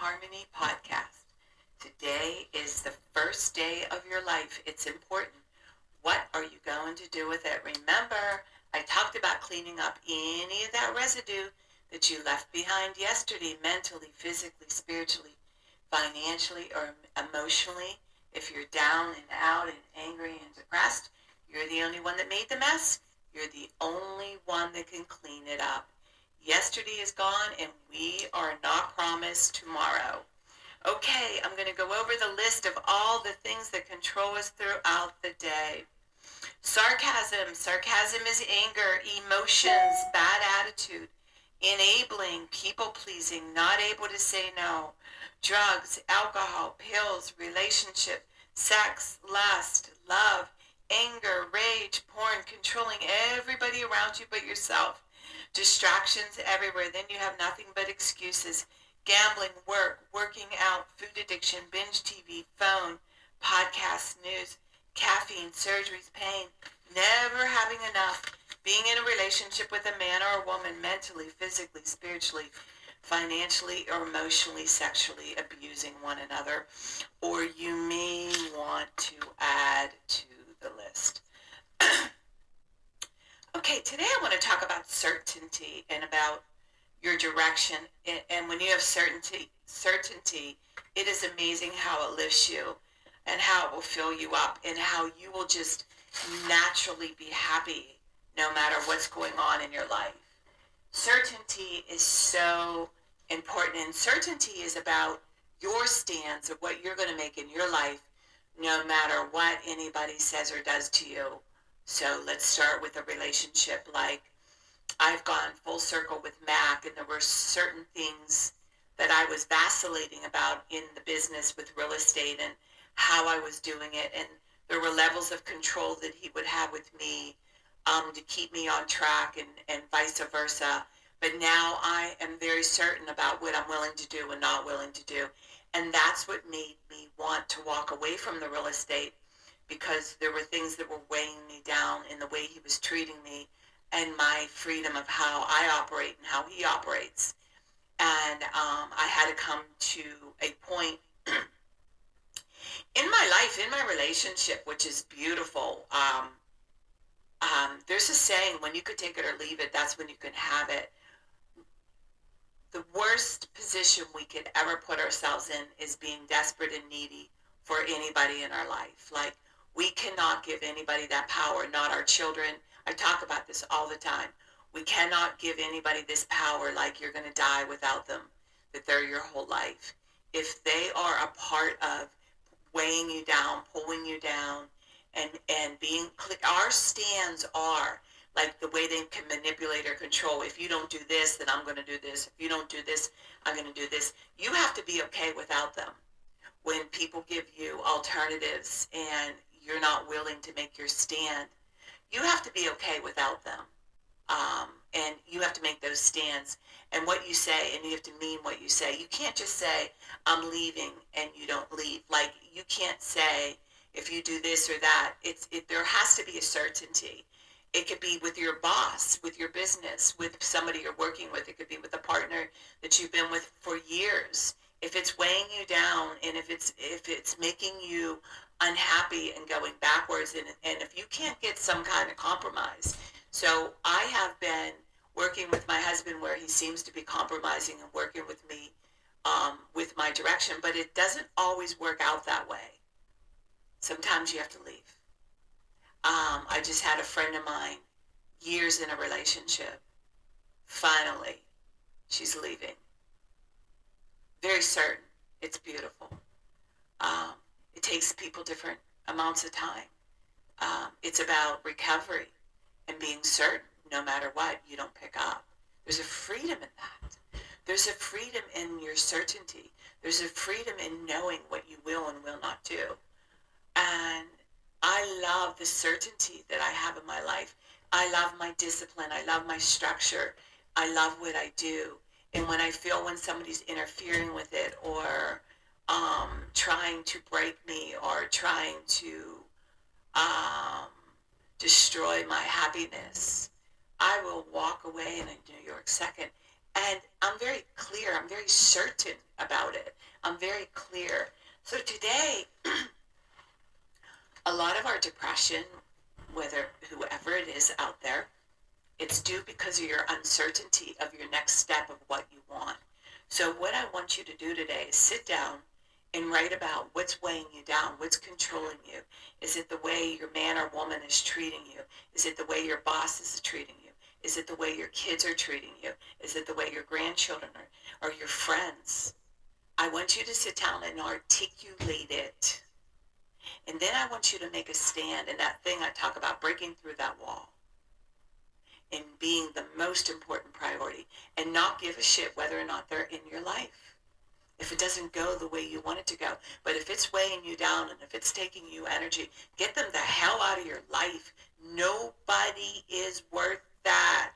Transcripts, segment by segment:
Harmony podcast. Today is the first day of your life. It's important. What are you going to do with it? Remember, I talked about cleaning up any of that residue that you left behind yesterday, mentally, physically, spiritually, financially, or emotionally. If you're down and out and angry and depressed, you're the only one that made the mess. You're the only one that can clean it up. Yesterday is gone and we are not promised tomorrow. Okay, I'm going to go over the list of all the things that control us throughout the day. Sarcasm. Sarcasm is anger, emotions, bad attitude, enabling, people-pleasing, not able to say no. Drugs, alcohol, pills, relationship, sex, lust, love, anger, rage, porn, controlling everybody around you but yourself. Distractions everywhere. Then you have nothing but excuses. Gambling, work, working out, food addiction, binge TV, phone, podcasts, news, caffeine, surgeries, pain, never having enough, being in a relationship with a man or a woman, mentally, physically, spiritually, financially, or emotionally, sexually abusing one another, or you may want to add to the list. Okay, today I want to talk about certainty and about your direction. And when you have certainty, it is amazing how it lifts you and how it will fill you up and how you will just naturally be happy no matter what's going on in your life. Certainty is so important, and certainty is about your stance of what you're going to make in your life no matter what anybody says or does to you. So let's start with a relationship. Like, I've gone full circle with Mac, and there were certain things that I was vacillating about in the business with real estate and how I was doing it. And there were levels of control that he would have with me to keep me on track and vice versa. But now I am very certain about what I'm willing to do and not willing to do. And that's what made me want to walk away from the real estate, because there were things that were weighing me down in the way he was treating me and my freedom of how I operate and how he operates. And I had to come to a point in my life, in my relationship, which is beautiful. There's a saying, when you could take it or leave it, that's when you can have it. The worst position we could ever put ourselves in is being desperate and needy for anybody in our life. Like, we cannot give anybody that power, not our children. I talk about this all the time. We cannot give anybody this power, like you're going to die without them, that they're your whole life. If they are a part of weighing you down, pulling you down, and being, our stands are like the way they can manipulate or control. If you don't do this, then I'm going to do this. If you don't do this, I'm going to do this. You have to be okay without them. When people give you alternatives and you're not willing to make your stand, you have to be okay without them. And you have to make those stands. And what you say, and you have to mean what you say. You can't just say, I'm leaving, and you don't leave. Like, you can't say, if you do this or that. There has to be a certainty. It could be with your boss, with your business, with somebody you're working with. It could be with a partner that you've been with for years. If it's weighing you down, and if it's making you unhappy and going backwards, and if you can't get some kind of compromise. So I have been working with my husband where he seems to be compromising and working with me with my direction, but it doesn't always work out that way. Sometimes you have to leave. I just had a friend of mine, years in a relationship. Finally, she's leaving. Very certain. It's beautiful. It takes people different amounts of time. It's about recovery and being certain no matter what you don't pick up. There's a freedom in that. There's a freedom in your certainty. There's a freedom in knowing what you will and will not do. And I love the certainty that I have in my life. I love my discipline. I love my structure. I love what I do. And when I feel when somebody's interfering with it, or trying to break me, or trying to destroy my happiness, I will walk away in a New York second. And I'm very clear. I'm very certain about it. I'm very clear. So today, a lot of our depression, whether whoever it is out there, it's due because of your uncertainty of your next step of what you want. So what I want you to do today is sit down and write about what's weighing you down, what's controlling you. Is it the way your man or woman is treating you? Is it the way your boss is treating you? Is it the way your kids are treating you? Is it the way your grandchildren are, or your friends? I want you to sit down and articulate it. And then I want you to make a stand in that thing I talk about, breaking through that wall and being the most important priority, and not give a shit whether or not they're in your life. If it doesn't go the way you want it to go, but if it's weighing you down and if it's taking you energy, get them the hell out of your life. Nobody is worth that.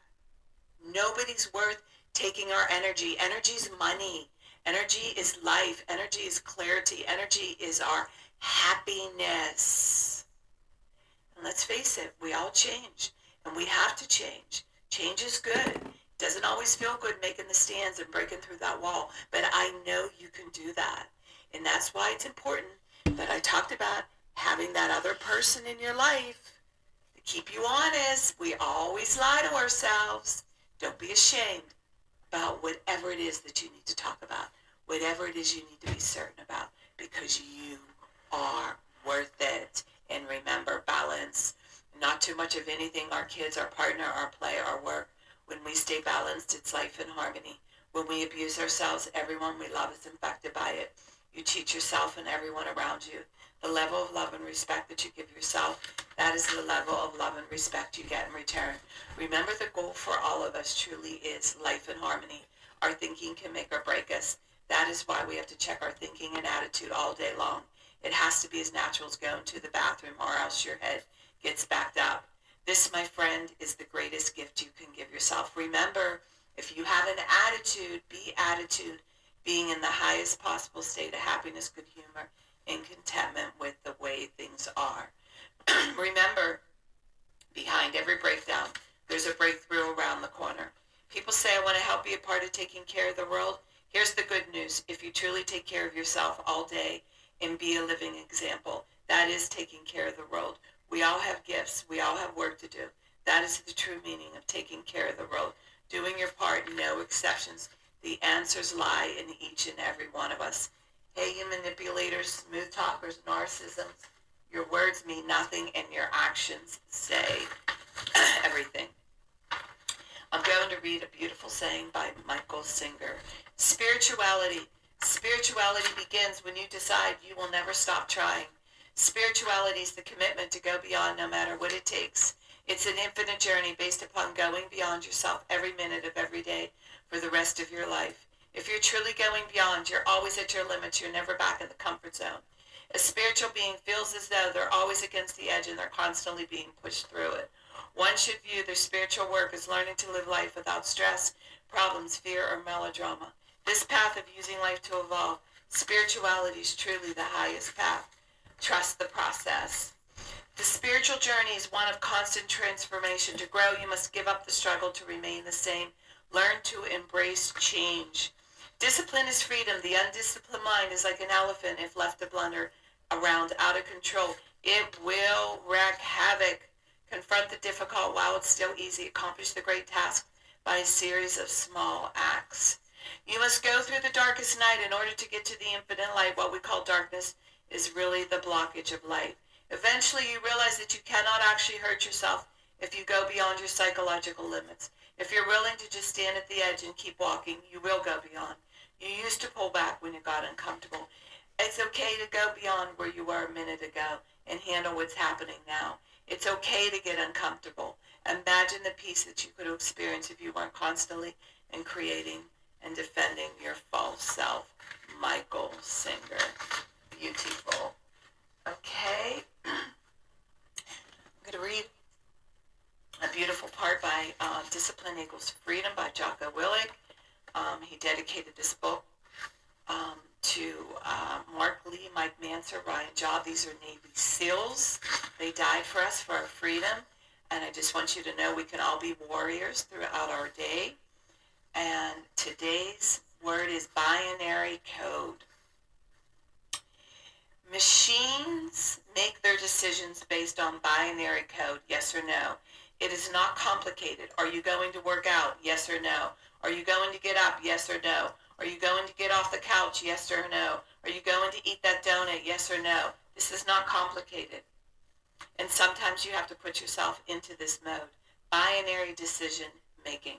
Nobody's worth taking our energy. Energy is money. Energy is life. Energy is clarity. Energy is our happiness. And let's face it, we all change, and we have to change. Change is good. It doesn't always feel good making the stands and breaking through that wall, but I know you can do that. And that's why it's important that I talked about having that other person in your life to keep you honest. We always lie to ourselves. Don't be ashamed about whatever it is that you need to talk about, whatever it is you need to be certain about, because you are worth it. And remember, balance. Not too much of anything, our kids, our partner, our play, our work. When we stay balanced, it's life in harmony. When we abuse ourselves, everyone we love is infected by it. You cheat yourself and everyone around you. The level of love and respect that you give yourself, that is the level of love and respect you get in return. Remember, the goal for all of us truly is life in harmony. Our thinking can make or break us. That is why we have to check our thinking and attitude all day long. It has to be as natural as going to the bathroom, or else your head gets backed up. This, my friend, is the greatest gift you can give yourself. Remember, if you have an attitude, be attitude, being in the highest possible state of happiness, good humor, and contentment with the way things are. Remember, behind every breakdown, there's a breakthrough around the corner. People say, I want to help be a part of taking care of the world. Here's the good news. If you truly take care of yourself all day and be a living example, that is taking care of the world. We all have gifts. We all have work to do. That is the true meaning of taking care of the world. Doing your part, no exceptions. The answers lie in each and every one of us. Hey, you manipulators, smooth talkers, narcissists, your words mean nothing and your actions say everything. I'm going to read a beautiful saying by Michael Singer. Spirituality begins when you decide you will never stop trying. Spirituality is the commitment to go beyond no matter what it takes. It's an infinite journey based upon going beyond yourself every minute of every day for the rest of your life. If you're truly going beyond, you're always at your limits. You're never back in the comfort zone. A spiritual being feels as though they're always against the edge and they're constantly being pushed through it. One should view their spiritual work as learning to live life without stress, problems, fear, or melodrama. This path of using life to evolve, spirituality is truly the highest path. Trust the process. The spiritual journey is one of constant transformation. To grow, you must give up the struggle to remain the same. Learn to embrace change. Discipline is freedom. The undisciplined mind is like an elephant if left to blunder around out of control. It will wreak havoc. Confront the difficult while it's still easy. Accomplish the great task by a series of small acts. You must go through the darkest night in order to get to the infinite light. What we call darkness is really the blockage of light. Eventually you realize that you cannot actually hurt yourself if you go beyond your psychological limits. If you're willing to just stand at the edge and keep walking, you will go beyond. You used to pull back when you got uncomfortable. It's okay to go beyond where you were a minute ago and handle what's happening now. It's okay to get uncomfortable. Imagine the peace that you could experience if you weren't constantly and creating and defending your false self. Michael Singer. Beautiful. Okay. I'm going to read a beautiful part by Discipline Equals Freedom by Jocko Willink. He dedicated this book to Mark Lee, Mike Manser, Ryan Job. These are Navy SEALs. They died for us for our freedom. And I just want you to know we can all be warriors throughout our day. And today's word is binary code. Machines make their decisions based on binary code, yes or no. It is not complicated. Are you going to work out? Yes or no. Are you going to get up? Yes or no. Are you going to get off the couch? Yes or no. Are you going to eat that donut? Yes or no. This is not complicated. And sometimes you have to put yourself into this mode. Binary decision making.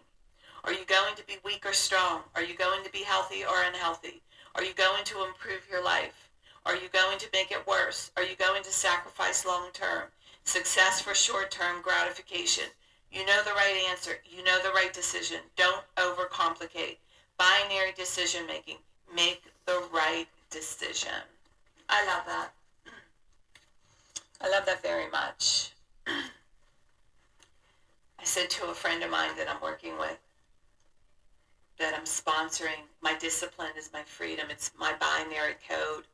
Are you going to be weak or strong? Are you going to be healthy or unhealthy? Are you going to improve your life? Are you going to make it worse? Are you going to sacrifice long term? Success for short term gratification. You know the right answer. You know the right decision. Don't overcomplicate. Binary decision making. Make the right decision. I love that. I love that very much. I said to a friend of mine that I'm working with, that I'm sponsoring, my discipline is my freedom. It's my binary code.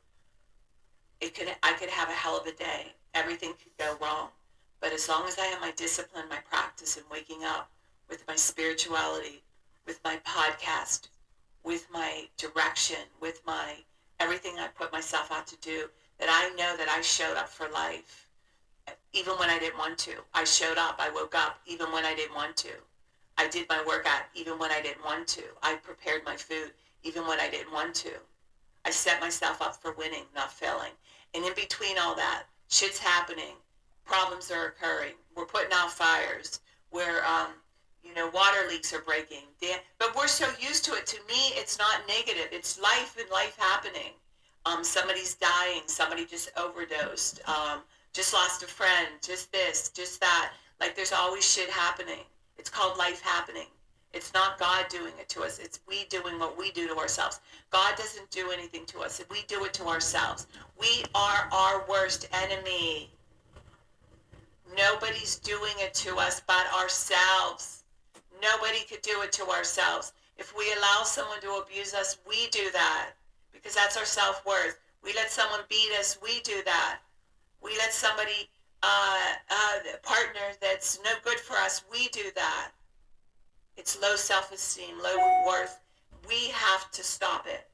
I could have a hell of a day. Everything could go wrong. But as long as I have my discipline, my practice, and waking up with my spirituality, with my podcast, with my direction, with my everything I put myself out to do, that I know that I showed up for life. Even when I didn't want to. I showed up. I woke up even when I didn't want to. I did my workout even when I didn't want to. I prepared my food even when I didn't want to. I set myself up for winning, not failing. And in between all that, shit's happening. Problems are occurring. We're putting out fires. We're, water leaks are breaking. But we're so used to it. To me, it's not negative. It's life and life happening. Somebody's dying. Somebody just overdosed. Just lost a friend. Just this, just that. Like there's always shit happening. It's called life happening. It's not God doing it to us. It's we doing what we do to ourselves. God doesn't do anything to us. We do it to ourselves. We are our worst enemy. Nobody's doing it to us but ourselves. Nobody could do it to ourselves. If we allow someone to abuse us, we do that because that's our self-worth. We let someone beat us, we do that. We let somebody, partner that's no good for us, we do that. It's low self-esteem, low worth. We have to stop it.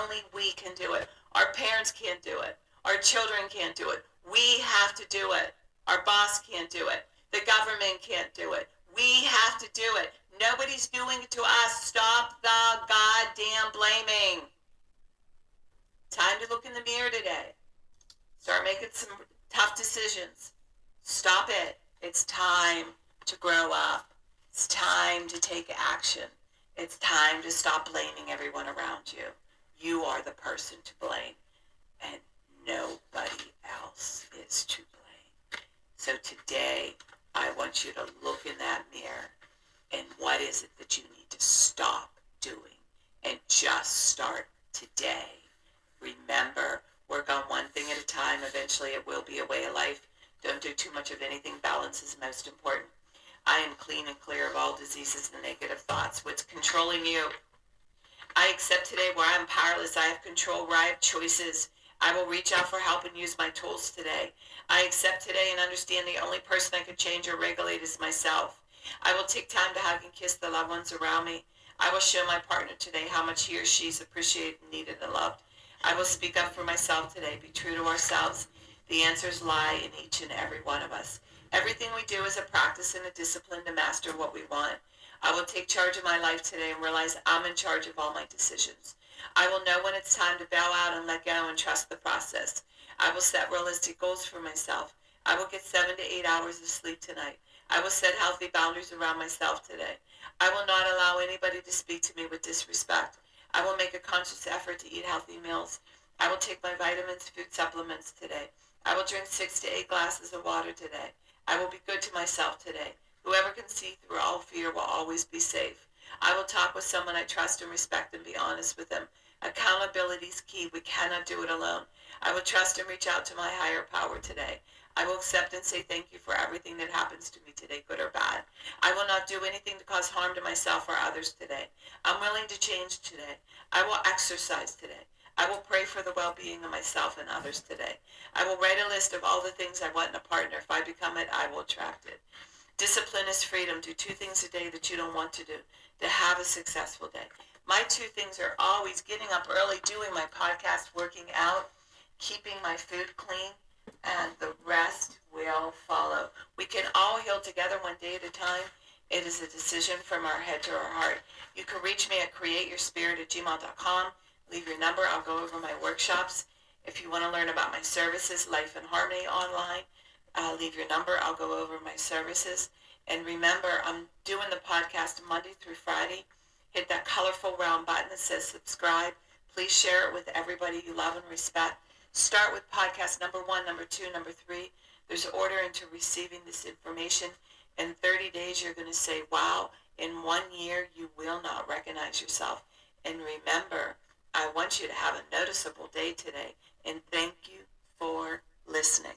Only we can do it. Our parents can't do it. Our children can't do it. We have to do it. Our boss can't do it. The government can't do it. We have to do it. Nobody's doing it to us. Stop the goddamn blaming. Time to look in the mirror today. Start making some tough decisions. Stop it. It's time to grow up. It's time to take action. It's time to stop blaming everyone around you. You are the person to blame, and nobody else is to blame. So today, I want you to look in that mirror, and what is it that you need to stop doing, and just start today. Remember, work on one thing at a time. Eventually, it will be a way of life. Don't do too much of anything. Balance is most important. I am clean and clear of all diseases and negative thoughts. What's controlling you? I accept today where I'm powerless. I have control, where I have choices. I will reach out for help and use my tools today. I accept today and understand the only person I can change or regulate is myself. I will take time to hug and kiss the loved ones around me. I will show my partner today how much he or she is appreciated, needed, and loved. I will speak up for myself today. Be true to ourselves. The answers lie in each and every one of us. Everything we do is a practice and a discipline to master what we want. I will take charge of my life today and realize I'm in charge of all my decisions. I will know when it's time to bow out and let go and trust the process. I will set realistic goals for myself. I will get 7 to 8 hours of sleep tonight. I will set healthy boundaries around myself today. I will not allow anybody to speak to me with disrespect. I will make a conscious effort to eat healthy meals. I will take my vitamins, food supplements today. I will drink 6 to 8 glasses of water today. I will be good to myself today. Whoever can see through all fear will always be safe. I will talk with someone I trust and respect and be honest with them. Accountability is key. We cannot do it alone. I will trust and reach out to my higher power today. I will accept and say thank you for everything that happens to me today, good or bad. I will not do anything to cause harm to myself or others today. I'm willing to change today. I will exercise today. I will pray for the well-being of myself and others today. I will write a list of all the things I want in a partner. If I become it, I will attract it. Discipline is freedom. Do 2 things a day that you don't want to do to have a successful day. My 2 things are always getting up early, doing my podcast, working out, keeping my food clean, and the rest will follow. We can all heal together one day at a time. It is a decision from our head to our heart. You can reach me at createyourspirit@gmail.com. Leave your number. I'll go over my workshops. If you want to learn about my services, Life in Harmony Online, leave your number. I'll go over my services. And remember, I'm doing the podcast Monday through Friday. Hit that colorful round button that says subscribe. Please share it with everybody you love and respect. Start with podcast number 1, number 2, number 3. There's order into receiving this information. In 30 days, you're going to say, wow, in 1 year, you will not recognize yourself. And remember, I want you to have a noticeable day today. And thank you for listening.